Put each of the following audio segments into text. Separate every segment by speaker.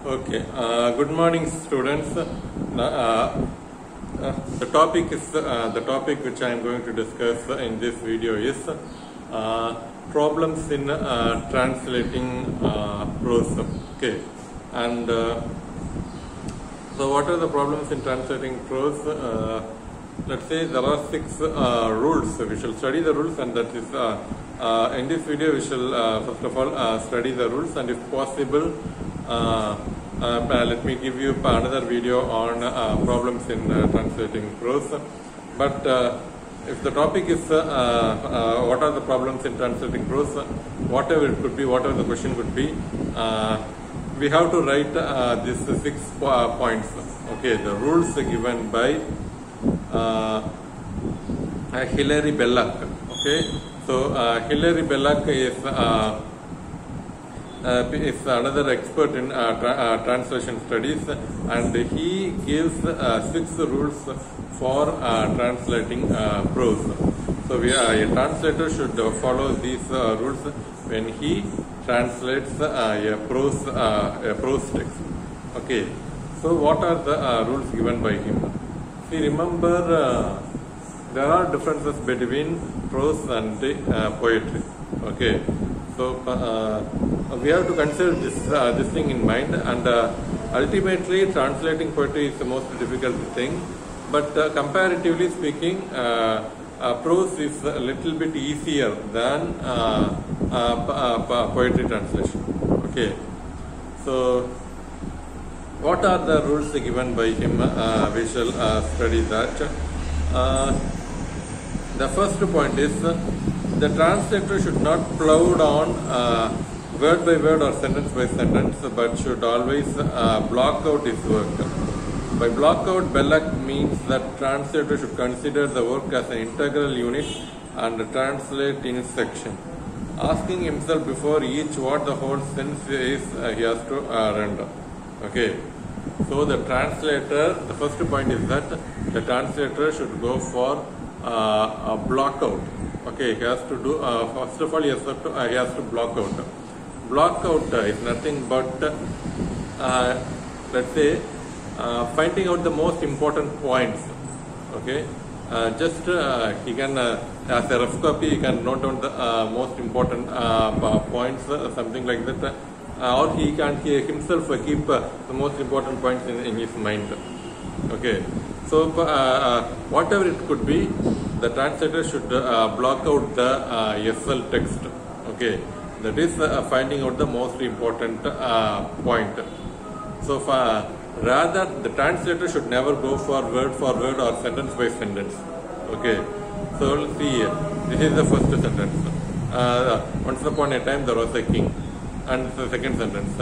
Speaker 1: Okay. Good morning, students. The topic which I am going to discuss in this video is problems in translating prose. Okay, and so what are the problems in translating prose? Let's say there are 6 rules. We shall study the rules, and that is in this video we shall first of all study the rules, and if possible. Let me give you another video on problems in translating prose. But if the topic is what are the problems in translating prose, whatever it could be, whatever the question could be, we have to write these 6 points. Okay, the rules given by Hilary Belloc. Okay, so Hilary Belloc is another expert in translation studies, and he gives 6 rules for translating prose. So a translator should follow these rules when he translates a prose text. Okay, so what are the rules given by him? See, remember there are differences between prose and poetry. Okay, so we have to consider this thing in mind, and ultimately translating poetry is the most difficult thing, but comparatively speaking prose is a little bit easier than poetry translation. Okay, so what are the rules given by him? We shall study that. The first point is the translator should not plow down word by word or sentence by sentence, but should always block out his work. By block out, Belloc means that translator should consider the work as an integral unit and translate in section, asking himself before each what the whole sense is he has to render. Okay, so the translator, the first point is that the translator should go for a block out. Okay, he has to do first of all he has to block out. Block out is nothing but let's say finding out the most important points. Okay, just he can as a rough copy he can note down the most important points, something like that, or he can himself keep the most important points in his mind. Okay, so whatever it could be, the translator should block out the SL text. Okay, that is finding out the most important point. So rather, the translator should never go for word or sentence by sentence. Okay, so let's see here. This is the first sentence. Once upon a time there was a king. And the second sentence,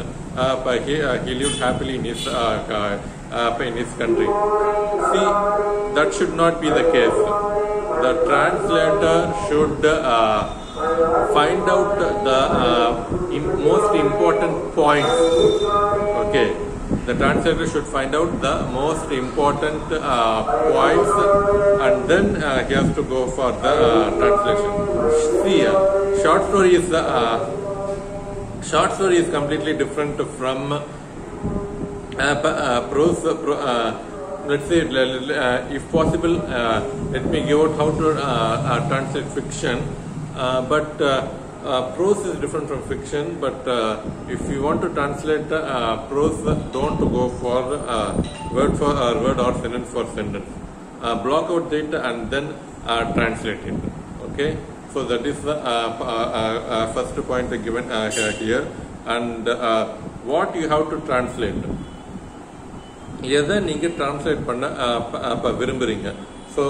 Speaker 1: he lived happily in his country. See, that should not be the case. The translator should find out the most important points. Okay, the translator should find out the most important points, and then he has to go for the translation. See, short story is completely different from prose. Let's say, if possible, let me give out how to translate fiction. But prose is different from fiction. But if you want to translate prose, don't go for word or sentence for sentence. Block out it and then translate it. Okay. So that is the first point given here, and what you have to translate. எதை நீங்கள் translate பண்ண விரும்புறீங்க. So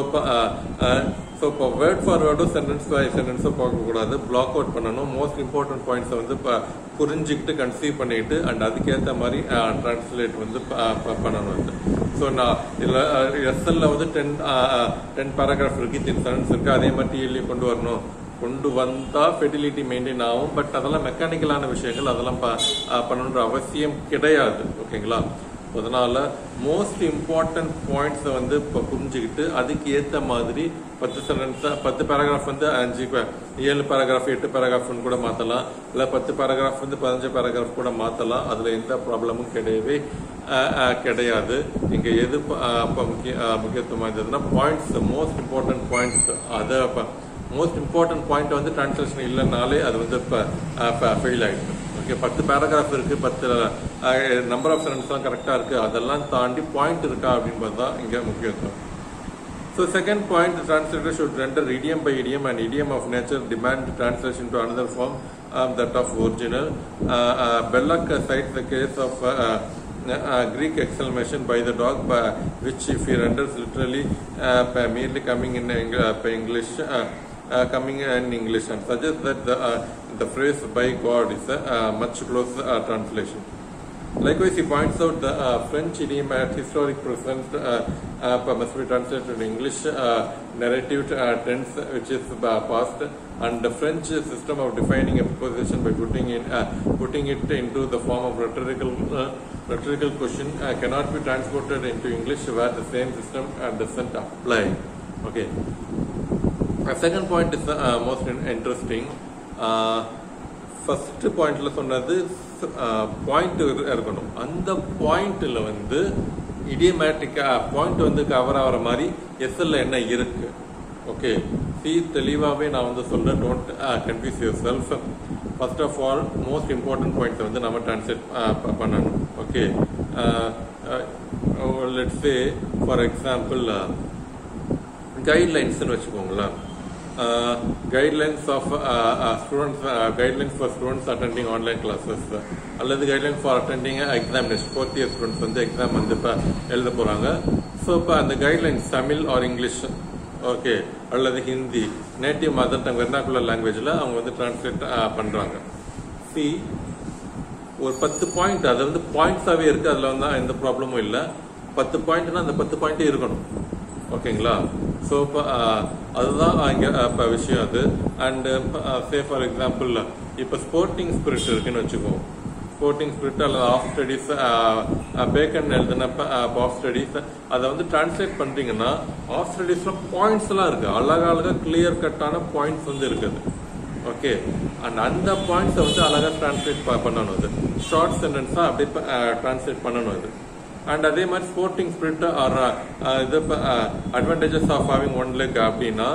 Speaker 1: word for word sentence by sentence போகக்கூடாது, block out பண்ணணும். most important points வந்து புரிஞ்சிக்கிட்டு conceive பண்ணிட்டு and அதுக்கேற்ற மாதிரி translate வந்து பண்ணணும். ஸோ நான் இதில் எஸ்எல்ல வந்து 10 பேராகிராஃப் இருக்கு, 10 சென்டென்ஸ் இருக்கு, அதே மாதிரி டிஎல்ஏ கொண்டு வந்தால் ஃபெர்டிலிட்டி மெயின்டைன் ஆகும். பட் அதெல்லாம் மெக்கானிக்கலான விஷயங்கள், அதெல்லாம் பண்ணணுன்ற அவசியம் கிடையாது. ஓகேங்களா? அதனால மோஸ்ட் இம்பார்ட்டன்ட் பாயிண்ட்ஸ் வந்து இப்போ புரிஞ்சுக்கிட்டு அதுக்கு ஏற்ற மாதிரி 10 சென்டென்ஸ் 10 பேராகிராஃப் வந்து 7 பேராகிராஃப் 8 பேராகிராஃப்னு கூட மாற்றலாம், இல்லை 10 பேராகிராஃப் வந்து 15 பேராகிராஃப் கூட மாற்றலாம். அதில் எந்த ப்ராப்ளமும் கிடையாது. இங்கே எது முக்கியத்துவம் வாய்ந்ததுன்னா பாயிண்ட்ஸ், மோஸ்ட் இம்பார்ட்டன்ட் பாயிண்ட்ஸ். அதை மோஸ்ட் இம்பார்ட்டன்ட் பாயிண்ட் வந்து டிரான்ஸ்லேஷன் இல்லைனாலே அது வந்து ஃபெயில் ஆகிடுது. ஓகே, 10 பேராகிராஃப் இருக்கு, 10 நம்பர் ஆஃப் சென்டென்ஸ்லாம் கரெக்டாக இருக்கு, அதெல்லாம் தாண்டி பாயிண்ட் இருக்கா அப்படின்றது தான் இங்கே முக்கியத்துவம். So second point, the translator should render idiom by idiom and idiom of nature demand translation to another form that of original. Belloc cites the case of Greek exclamation by the dog, which if he renders literally merely coming in English, coming in English, and suggests that the phrase by God is a much closer translation. Likewise, he points out the French idiom at historic present must be translated in English narrative tense, which is past, and the French system of defining a preposition by putting it into the form of rhetorical question cannot be transported into English, where the same system doesn't apply. Okay. Second point is most interesting. First பாயிண்ட்ல சொன்னது point இருக்கணும். அந்த பாயிண்ட்ல வந்து இடியமேட்டிக்கா point வந்து cover ஆகிற மாதிரி எஸ்எல்ல என்ன இருக்கு. ஓகே, தெளிவாகவே நான் வந்து சொல்றேன், don't confuse yourself. First of all most important points வந்து நம்ம டிரான்ஸ்லேட் பண்ணணும். Okay, let's say for example கைட்லைன்ஸ்னு வச்சுக்கோங்களேன். guidelines of students, guidelines for students attending online classes, அல்லது guidelines for attending examination. 4th year students வந்து exam வந்து இப்போ எழுத போறாங்க. ஸோ இப்போ அந்த guidelines Tamil or English, okay, அல்லது Hindi, native mother tongue vernacular லாங்குவேஜில் அவங்க வந்து டிரான்ஸ்லேட் பண்றாங்க. ஒரு 10 பாயிண்ட், அது வந்து பாயிண்ட்ஸாவே இருக்கு, அதுல வந்து எந்த ப்ராப்ளமும் இல்லை. 10 பாயிண்ட்னா அந்த 10 பாயிண்டே இருக்கணும். ஓகேங்களா? ஸோ இப்போ அதுதான் இங்கே இப்போ விஷயம் அது. அண்டு சே ஃபார் எக்ஸாம்பிள் இப்போ ஸ்போர்ட்டிங் ஸ்பிரிட் இருக்குன்னு வச்சுக்கோம். ஸ்போர்ட்டிங் ஸ்பிரிட் அல்லது ஆஃப் ஸ்டடீஸ், பேக்கன் எழுதுனப்ப ஆஃப் ஸ்டடீஸ், அதை வந்து டிரான்ஸ்லேட் பண்ணுறீங்கன்னா ஆஃப் ஸ்டடீஸ்ல பாயிண்ட்ஸ் எல்லாம் இருக்கு, அழகா கிளியர் கட்டான பாயிண்ட்ஸ் வந்து இருக்குது. ஓகே, அண்ட் அந்த பாயிண்ட்ஸை வந்து அழகா டிரான்ஸ்லேட் பண்ணணும். அது ஷார்ட் சென்டென்ஸா அப்படியே டிரான்ஸ்லேட் பண்ணணும் அது. அண்ட் அதே மாதிரி ஸ்போர்ட்டிங் ஸ்பிரிட் ஆர் இது advantages of having one leg அப்படின்னா,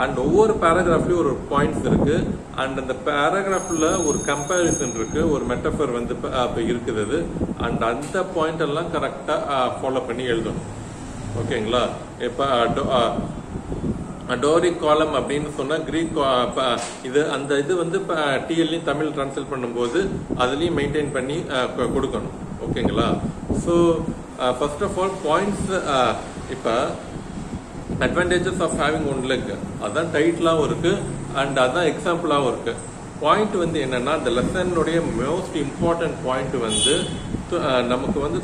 Speaker 1: அண்ட் ஒவ்வொரு பேராகிராஃப்லயும் ஒரு பாயிண்ட்ஸ் இருக்கு, அண்ட் அந்த பேராகிராஃப்ல ஒரு கம்பேரிசன் இருக்கு, ஒரு மெட்டஃபர் வந்து இருக்குது. அண்ட் அந்த பாயிண்ட் எல்லாம் கரெக்டா ஃபாலோ பண்ணி எழுதணும். ஓகேங்களா? இப்ப டோரிக் காலம் அப்படின்னு சொன்னா கிரீக் இது அந்த இது வந்து டிஎல்லையும் தமிழ் டிரான்ஸ்லேட் பண்ணும்போது அதுலயும் மெயின்டைன் பண்ணி கொடுக்கணும். ஓகேங்களா? So first of all points, இப்போ advantages of having one leg அதான் டைட்டிலாகவும் இருக்கு அண்ட் அதான் எக்ஸாம்பிளாகவும் இருக்கு. பாயிண்ட் வந்து என்னன்னா, இந்த லெசனுடைய மோஸ்ட் இம்பார்ட்டன்ட் பாயிண்ட் வந்து நமக்கு வந்து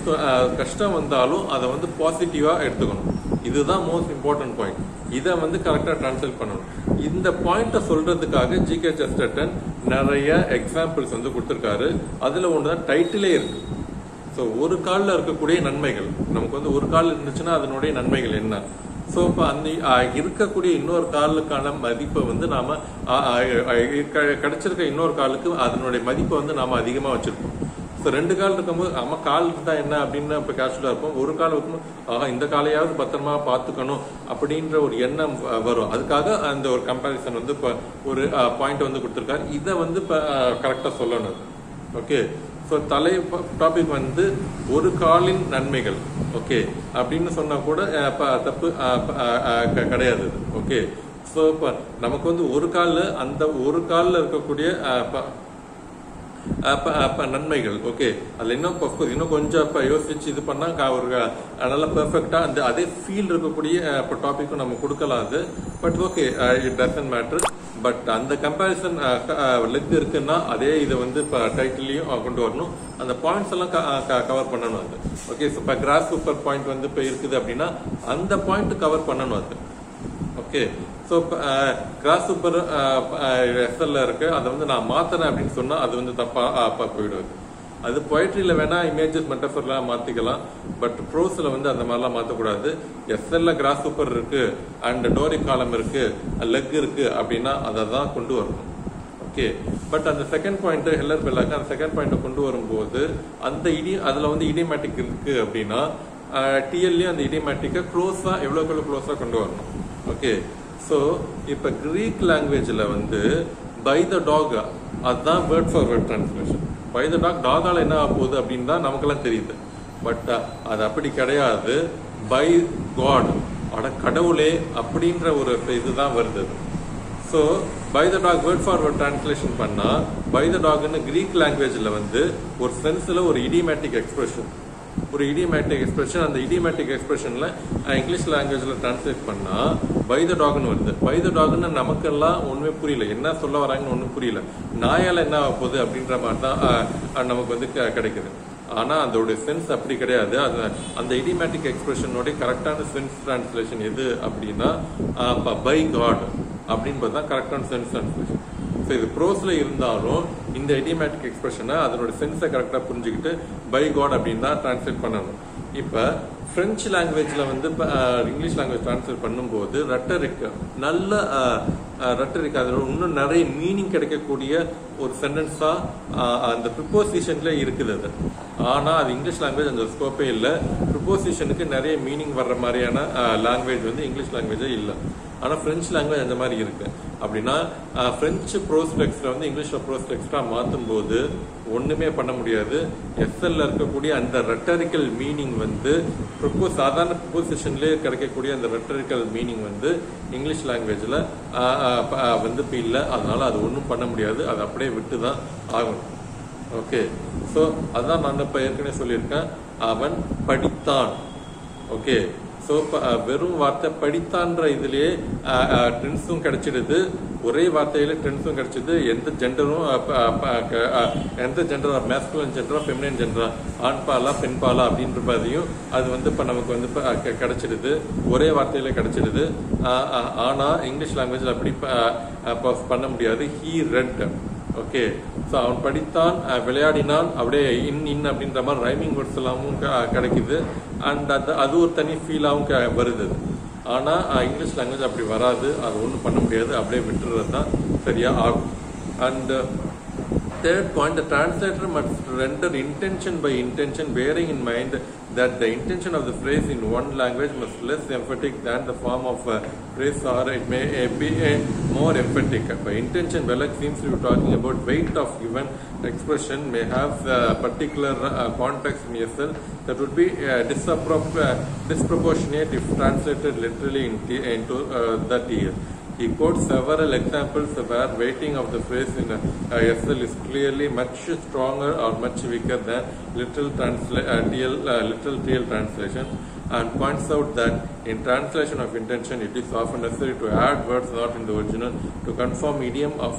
Speaker 1: கஷ்டம் வந்தாலும் அதை வந்து பாசிட்டிவா எடுத்துக்கணும். இதுதான் மோஸ்ட் இம்பார்ட்டன்ட் பாயிண்ட். இதை வந்து கரெக்டா டிரான்ஸ்லேட் பண்ணணும். இந்த பாயிண்ட சொல்றதுக்காக ஜிகே செஸ்டர்டன் நிறைய எக்ஸாம்பிள்ஸ் வந்து கொடுத்திருக்காரு. அதுல ஒண்ணுதான் டைட்டிலே இருக்கு. ஸோ ஒரு காலில் இருக்கக்கூடிய நன்மைகள், நமக்கு வந்து ஒரு கால் இருந்துச்சுன்னா அதனுடைய நன்மைகள் என்ன. ஸோ இப்போ அந்த இருக்கக்கூடிய இன்னொரு காலுக்கான மதிப்பை வந்து நாம கிடைச்சிருக்க இன்னொரு காலுக்கு அதனுடைய மதிப்பை வந்து நாம அதிகமா வச்சிருப்போம். ஸோ 2 கால் இருக்கும்போது நம்ம கால் இருந்தா என்ன அப்படின்னு இப்போ கேஷுவலா இருப்போம். ஒரு கால் வைக்கும்போது இந்த காலையாவது பத்திரமா பார்த்துக்கணும் அப்படின்ற ஒரு எண்ணம் வரும். அதுக்காக அந்த ஒரு கம்பேரிசன் வந்து இப்போ ஒரு பாயிண்ட் வந்து கொடுத்துருக்காரு. இதை வந்து இப்போ கரெக்டா சொல்லணும். ஓகே, ஸோ டாபிக் வந்து ஒரு காலின் நன்மைகள். ஓகே, அப்படின்னு சொன்னா கூட தப்பு கிடையாது. ஓகே, ஸோ இப்போ நமக்கு வந்து ஒரு கால், அந்த ஒரு காலில் இருக்கக்கூடிய நன்மைகள். ஓகே, அதுல இன்னும் கொஞ்சம் யோசிச்சு இது பண்ணா ஒரு நல்லா பெர்ஃபெக்டா அந்த அதே ஃபீல் இருக்கக்கூடிய டாபிக்கும் நம்ம கொடுக்கலாம் அது. But okay, it doesn't matter. But அந்த கம்பேரிசன் லெக் இருக்குன்னா அதே இதை வந்து டைட்டிலையும் கொண்டு வரணும். அந்த பாயிண்ட்ஸ் எல்லாம் கவர் பண்ணணும் அது. ஓகே, இப்போ கிராஸ் சூப்பர் பாயிண்ட் வந்து இப்போ இருக்குது அப்படின்னா அந்த பாயிண்ட் கவர் பண்ணணும் அது. ஓகே, ஸோ கிராஸ் சூப்பர் எஸ்எல்ல இருக்கு, அதை வந்து நான் மாத்தினேன் அப்படின்னு சொன்னா அது வந்து தப்பா போயிடுவது. அது பொயட்ரியில வேணா இமேஜஸ் மெட்டஃபர்லாம் மாத்திக்கலாம், பட் ப்ரோஸ்ல வந்து அந்த மாதிரிலாம் மாற்றக்கூடாது. எஸ்எல்ல கிராஸ் சூப்பர் இருக்கு அண்ட் டோரி காலம் இருக்கு, லெக் இருக்கு அப்படின்னா அதை தான் கொண்டு வரணும். ஓகே, பட் அந்த செகண்ட் பாயிண்ட் ஹெல்லர் பெல்லாக்கு அந்த செகண்ட் பாயிண்ட் கொண்டு வரும்போது அந்த அதுல வந்து இடியமேட்டிக் இருக்கு அப்படின்னா டிஎல்லையும் அந்த இடியமேட்டிக்கை க்ளோஸா எவ்வளோக்கு க்ளோஸா கொண்டு வரணும். ஓகே, ஸோ இப்போ கிரீக் லாங்குவேஜில் வந்து பை த டாக் அதுதான் word for word translation. By the டாகால என்ன ஆக போகுது அப்படின்னு தான் நமக்கெல்லாம் தெரியுது, பட் அது அப்படி கிடையாது. பை காட் அட கடவுளே அப்படின்ற ஒரு இதுதான் வருது. So by the dog word for word translation பண்ணா பை த டாக்னு கிரீக் லாங்குவேஜ்ல வந்து ஒரு சென்ஸ்ல ஒரு இடியமேட்டிக் எக்ஸ்பிரஷன், ஒரு இடியமேட்டிக் எக்ஸ்பிரஷன். அந்த இடியமேட்டிக் எக்ஸ்பிரஷன்ல இங்கிலீஷ் லாங்குவேஜ்ல டிரான்ஸ்லேட் பண்ணா பை த டாக்னு வருது. பை த டாக்னு நமக்கெல்லாம் ஒண்ணுமே புரியல, என்ன சொல்ல வராங்கன்னு ஒன்றும் புரியல. நாயால என்ன ஆக போகுது அப்படின்ற மாதிரி தான் நமக்கு வந்து கிடைக்குது. ஆனா அதோட சென்ஸ் அப்படி கிடையாது. அந்த இடியமேட்டிக் எக்ஸ்பிரஷனோட கரெக்டான சென்ஸ் டிரான்ஸ்லேஷன் எது அப்படின்னா பை காட் அப்படின்றது தான் கரெக்டான சென்ஸ் டிரான்ஸ்லேஷன். ஸோ இது ப்ரோஸ்ல இருந்தாலும் இந்த இடியமேட்டிக் எக்ஸ்பிரஷனை அதனோட சென்ஸை கரெக்டாக புரிஞ்சுக்கிட்டு பை காட் அப்படின்னு தான் டிரான்ஸ்லேட் பண்ணணும். இப்போ பிரெஞ்சு லாங்குவேஜ்ல வந்து இங்கிலீஷ் லாங்குவேஜ் டிரான்ஸ்லேட் பண்ணும்போது ரெட்டரிக் நல்ல ரெட்டரிக் அதில் இன்னும் நிறைய மீனிங் கிடைக்கக்கூடிய ஒரு சென்டென்ஸா அந்த ப்ரிப்போசிஷன்ல இருக்குது அது. ஆனா அது இங்கிலீஷ் லாங்குவேஜ் அந்த ஸ்கோப்பே இல்லை. ப்ரிப்போசிஷனுக்கு நிறைய மீனிங் வர்ற மாதிரியான லாங்குவேஜ் வந்து இங்கிலீஷ் லாங்குவேஜே இல்லை. ஆனா பிரெஞ்சு லாங்குவேஜ் அந்த மாதிரி இருக்கு. அப்படின்னா பிரெஞ்சு ப்ரோஸ் டெக்ஸ்ட்ல வந்து இங்கிலீஷ்ல ப்ரோஸ் டெக்ஸ்டா மாற்றும் போது ஒண்ணுமே பண்ண முடியாது. எஸ்எல்ல இருக்கக்கூடிய அந்த ரெட்டரிக்கல் மீனிங் வந்து சாதாரண ப்ரிப்போசிஷன்லேயே கிடைக்கக்கூடிய அந்த ரெட்டரிக்கல் மீனிங் வந்து இங்கிலீஷ் லாங்குவேஜ்ல வந்து இப்போ இல்லை. அதனால அது ஒன்றும் பண்ண முடியாது, அது அப்படியே விட்டு தான் ஆகணும். ஓகே, ஸோ அதான் நான் இப்போ ஏற்கனவே சொல்லியிருக்கேன், அவன் படித்தான். ஓகே, ஸோ வெறும் வார்த்தை படித்தான்ற இதுலயே டென்ஸும் கிடைச்சிடுது, ஒரே வார்த்தையில டென்ஸும் கிடைச்சிது. எந்த ஜெண்டரும் மேஸ்குலின் ஜெண்டரா ஃபெமினின் ஜெண்டரா, ஆண் பாலா பெண் பாலா அப்படின்றதையும் அது வந்து இப்போ நமக்கு வந்து கிடைச்சிடுது, ஒரே வார்த்தையில கிடைச்சிடுது. ஆனா இங்கிலீஷ் லாங்குவேஜ்ல அப்படி பண்ண முடியாது. He red. ஓகே, ஸோ அவன் படித்தான், விளையாடினான், அப்படியே இன் அப்படின்ற மாதிரி ரைமிங் வேர்ட்ஸ் எல்லாமும் கிடைக்குது. அண்ட் அது ஒரு தனி ஃபீலாகவும் வருது. ஆனால் இங்கிலீஷ் லாங்குவேஜ் அப்படி வராது, அது ஒன்றும் பண்ண முடியாது, அப்படியே விட்டுறது தான் சரியா ஆகும். And third point, the translator must render intention by intention, bearing in mind that the intention of the phrase in one language must be less emphatic than the form of a phrase, or it may be more emphatic. By intention, Belloc seems to be talking about weight of given expression may have a particular context in itself that would be disproportionate if translated literally into that year. He quotes several examples where weighting of the phrase in SL is clearly much stronger or much weaker than literal TL translation, and points out that in translation of intention it is often necessary to add words not in the original to confirm idiom of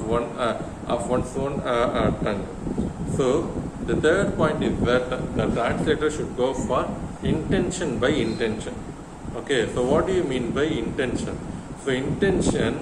Speaker 1: one's own tongue. So the third point is that the translator should go for intention by intention. Okay, so what do you mean by intention? So intention